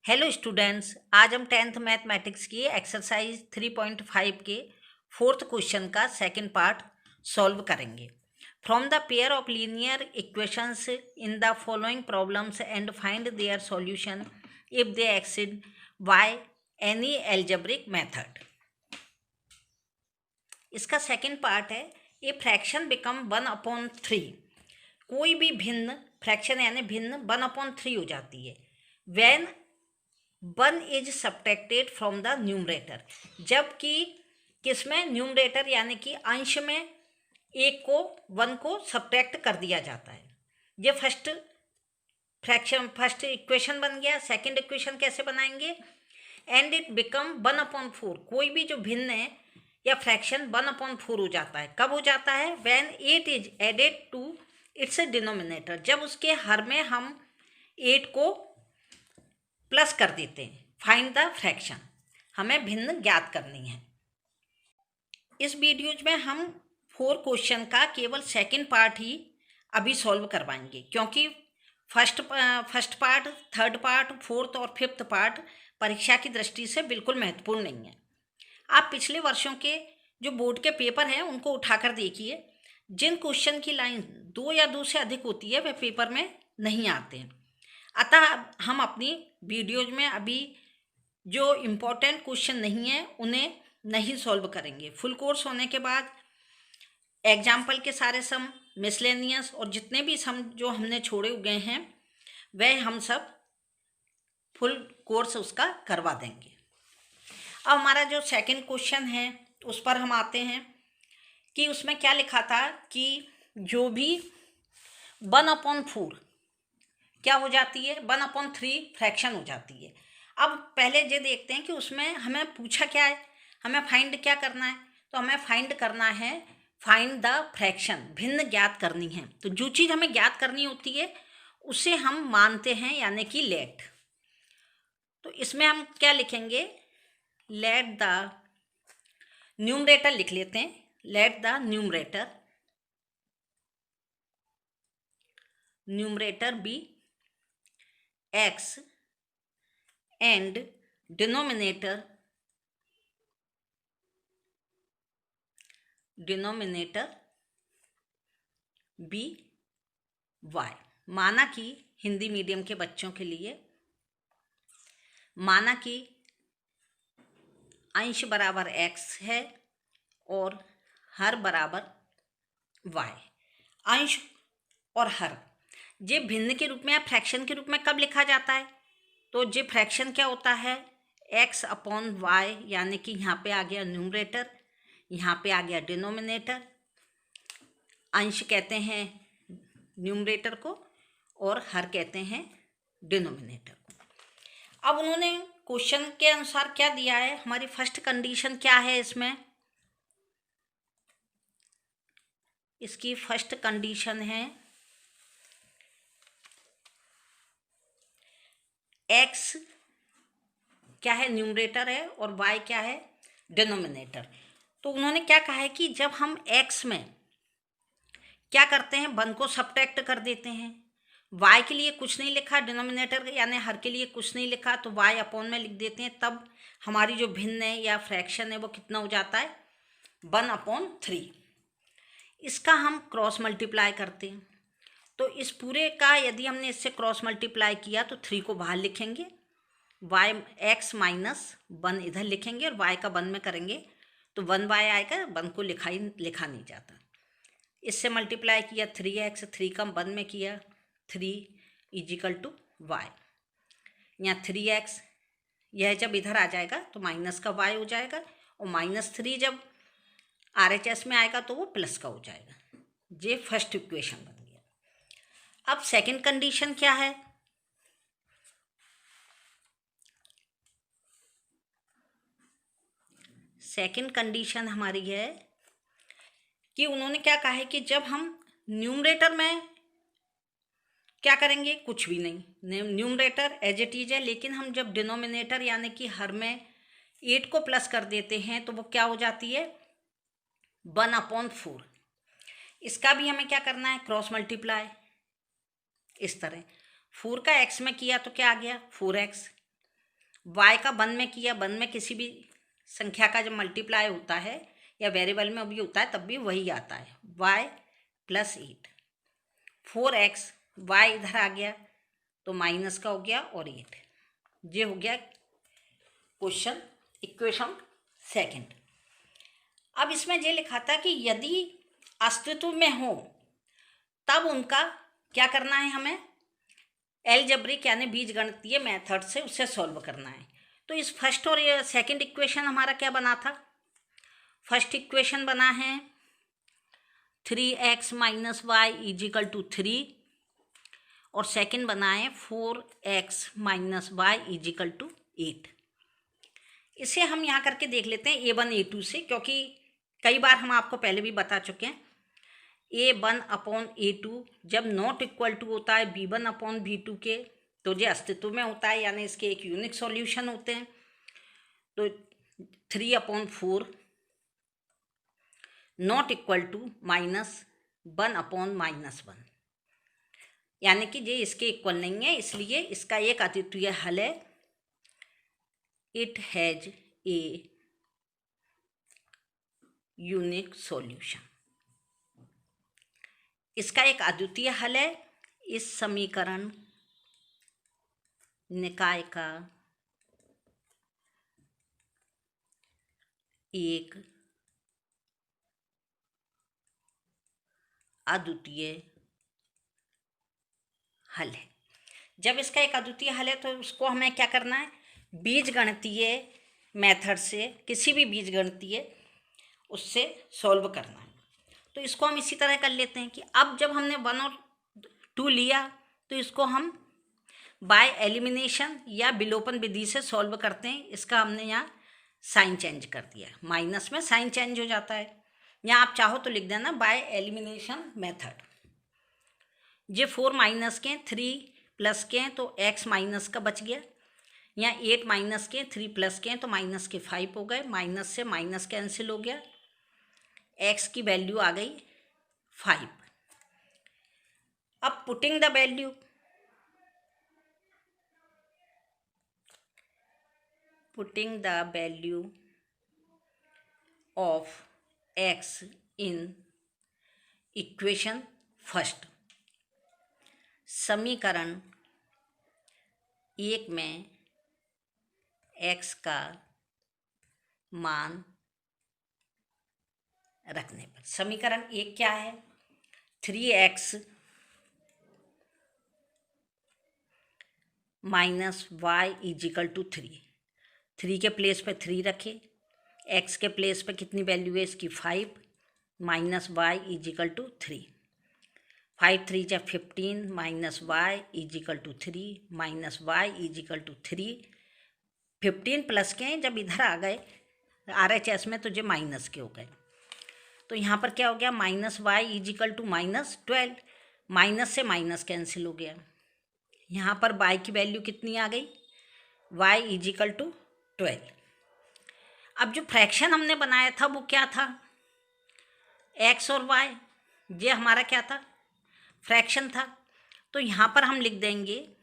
Hello students, आज हम 10th mathematics की एक्सरसाइज 3.5 के फोर्थ क्वेश्चन का सेकंड पार्ट सॉल्व करेंगे। From the pair of linear equations in the following problems and find their solution if they exceed by any algebraic method. इसका second part है a fraction become 1/3। कोई भी भिन्न fraction यानी भिन्न 1/3 हो जाती है when 1 is subtracted from the numerator, जबकि किसमें न्यूमरेटर यानी कि अंश में एक को 1 को सब्ट्रैक्ट कर दिया जाता है। ये फर्स्ट इक्वेशन बन गया। सेकंड इक्वेशन कैसे बनाएंगे? And it become 1/4। कोई भी जो भिन्न है या फ्रैक्शन 1/4 हो जाता है। कब हो जाता है? When 8 is added to its denominator, जब उसके हर में हम 8 को प्लस कर देते हैं। फाइंड द फ्रैक्शन, हमें भिन्न ज्ञात करनी है। इस वीडियो में हम 4 क्वेश्चन का केवल सेकंड पार्ट ही अभी सॉल्व करवाएंगे, क्योंकि first part, third part, fourth और फिफ्थ पार्ट परीक्षा की दृष्टि से बिल्कुल महत्वपूर्ण नहीं है। आप पिछले वर्षों के जो बोर्ड के पेपर हैं उनको उठाकर देखिए। जिन क्वेश्चन की लाइन 2 या 2 से अधिक होती है वह पेपर में नहीं आते हैं। अतः हम अपनी वीडियोज में अभी जो इम्पोर्टेंट क्वेश्चन नहीं है उन्हें नहीं सॉल्व करेंगे। फुल कोर्स होने के बाद एग्जाम्पल के सारे सम, मिसलेनियस और जितने भी सम जो हमने छोड़े हुए हैं वह हम सब फुल कोर्स उसका करवा देंगे। अब हमारा जो सेकंड क्वेश्चन है उस पर हम आते हैं कि उसमें क्या लिखा था कि जो भी 1/4 क्या हो जाती है, 1/3 फ्रैक्शन हो जाती है। अब पहले ये देखते हैं कि उसमें हमें पूछा क्या है, हमें फाइंड क्या करना है। तो हमें फाइंड करना है, फाइंड द फ्रैक्शन, भिन्न ज्ञात करनी है। तो जो चीज़ हमें ज्ञात करनी होती है उसे हम मानते हैं यानी कि लेट। तो इसमें हम क्या लिखेंगे? लेट द न्यूमरेटर लिख लेते हैं। Let the numerator be x and denominator b y। माना कि हिंदी मीडियम के बच्चों के लिए, माना कि अंश बराबर x है और हर बराबर y। अंश और हर ये भिन्न के रूप में या फ्रैक्शन के रूप में कब लिखा जाता है? तो ये फ्रैक्शन क्या होता है? x/y, यानी कि यहाँ पे आ गया न्यूमरेटर, यहाँ पे आ गया डिनोमिनेटर। अंश कहते हैं न्यूमरेटर को और हर कहते हैं डिनोमिनेटर को। अब उन्होंने क्वेश्चन के अनुसार क्या दिया है, हमारी फर्स्ट कंडीशन क्या है इसमें? इसकी फर्स्ट कंडीशन है x क्या है? न्यूमरेटर है और y क्या है? डिनोमिनेटर। तो उन्होंने क्या कहा है कि जब हम x में क्या करते हैं, 1 को सब्ट्रैक्ट कर देते हैं। y के लिए कुछ नहीं लिखा, डिनोमिनेटर यानी हर के लिए कुछ नहीं लिखा, तो y अपॉन में लिख देते हैं। तब हमारी जो भिन्न है या फ्रैक्शन है वो कितना हो जाता है? 1/3। इसका हम क्रॉस मल्टीप्लाई करते हैं। तो इस पूरे का यदि हमने इससे क्रॉस मल्टीप्लाई किया तो 3 को बाहर लिखेंगे, x - 1 इधर लिखेंगे और y का 1 में करेंगे तो 1y आएगा। 1 को लिखा नहीं जाता। इससे मल्टीप्लाई किया 3x, 3 का 1 में किया 3 = y। यहाँ 3x यह जब इधर आ जाएगा तो माइनस का y हो जाएगा और -3 जब RHS में आएगा तो वो प्लस का हो जाएगा। ये फर्स्ट इक्वेशन बन गया। अब सेकंड कंडीशन क्या है? सेकंड कंडीशन हमारी है कि उन्होंने क्या कहा है कि जब हम न्यूमरेटर में क्या करेंगे, कुछ भी नहीं, न्यूमरेटर एज इट इज है, लेकिन हम जब डिनोमिनेटर यानी कि हर में 8 को प्लस कर देते हैं तो वो क्या हो जाती है? 1/4। इसका भी हमें क्या करना है? Cross multiply. इस तरह 4 का x में किया तो क्या आ गया? 4x। y का 1 में किया, 1 में किसी भी संख्या का जब मल्टीप्लाई होता है या वेरिएबल में भी होता है तब भी वही आता है, y + 8। 4x, y इधर आ गया तो माइनस का हो गया और 8। ये हो गया इक्वेशन सेकंड। अब इसमें ये लिखा था कि यदि अस्तित्व में हो तब उनका क्या करना है, हमें एलजेब्रिक यानी बीजगणितीय मेथड से उसे सॉल्व करना है। तो इस फर्स्ट और सेकंड इक्वेशन हमारा क्या बना था? फर्स्ट इक्वेशन बना है 3x - y = 3 और सेकंड बना है 4x - y = 8। इसे हम यहाँ करके देख लेते हैं a1 a2 से, क्योंकि कई बार हम आपको पहले भी बता चुके हैं a1/a2 जब नॉट इक्वल टू होता है b1/b2 के तो ये अस्तित्व में होता है, यानी इसके एक यूनिक सॉल्यूशन होते हैं। तो 3/4 नॉट इक्वल टू -1/-1, यानी कि ये इसके इक्वल नहीं है, इसलिए इसका एक अद्वितीय हल है। It has a unique solution. इसका एक अद्वितीय हल है। इस समीकरण निकाय का एक अद्वितीय हल है। जब इसका एक अद्वितीय हल है तो उसको हमें क्या करना है, बीजगणितीय मेथड से, किसी भी बीजगणितीय उससे सॉल्व करना है। तो इसको हम इसी तरह कर लेते हैं कि अब जब हमने 1 और 2 लिया तो इसको हम बाय एलिमिनेशन या विलोपन विधि से सॉल्व करते हैं। इसका हमने यहाँ साइन चेंज कर दिया, माइनस में साइन चेंज हो जाता है। यहाँ आप चाहो तो लिख देना बाय एलिमिनेशन मेथड। ये 4 माइनस के 3 प्लस के तो x माइनस का बच गया। यहाँ 8 माइनस के 3 प्लस के तो माइनस के 5 हो गए, माइनस से माइनस कैंसिल हो गया, x की वैल्यू आ गई 5। अब putting the value of x in equation first. समीकरण 1 में x का मान रखने पर, समीकरण 1 क्या है, 3x - y = 3। 3 के प्लेस पे 3 रखे, x के प्लेस पे कितनी वैल्यू है इसकी 5, -y = 3। 5 3 = 15, -y = 3, -y = 3। 15 प्लस के जब इधर आ गए RHS में तो जो माइनस के हो गए, तो यहाँ पर क्या हो गया, -y = -12, माइनस से माइनस कैंसिल हो गया। यहाँ पर y की वैल्यू कितनी आ गई, y = 12। अब जो फ्रैक्शन हमने बनाया था वो क्या था, x और y, ये हमारा क्या था, फ्रैक्शन था। तो यहाँ पर हम लिख देंगे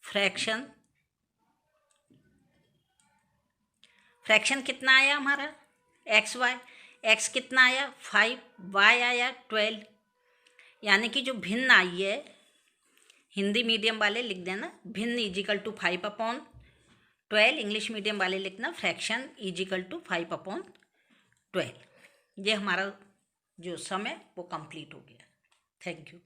फ्रैक्शन कितना आया हमारा, x कितना आया 5, y आया 12, यानी कि जो भिन्न आई है, हिंदी मीडियम वाले लिख देना भिन्न = 5/12, इंग्लिश मीडियम वाले लिखना फ्रैक्शन = 5/12। ये हमारा जो सम है वो कंप्लीट हो गया। Thank you.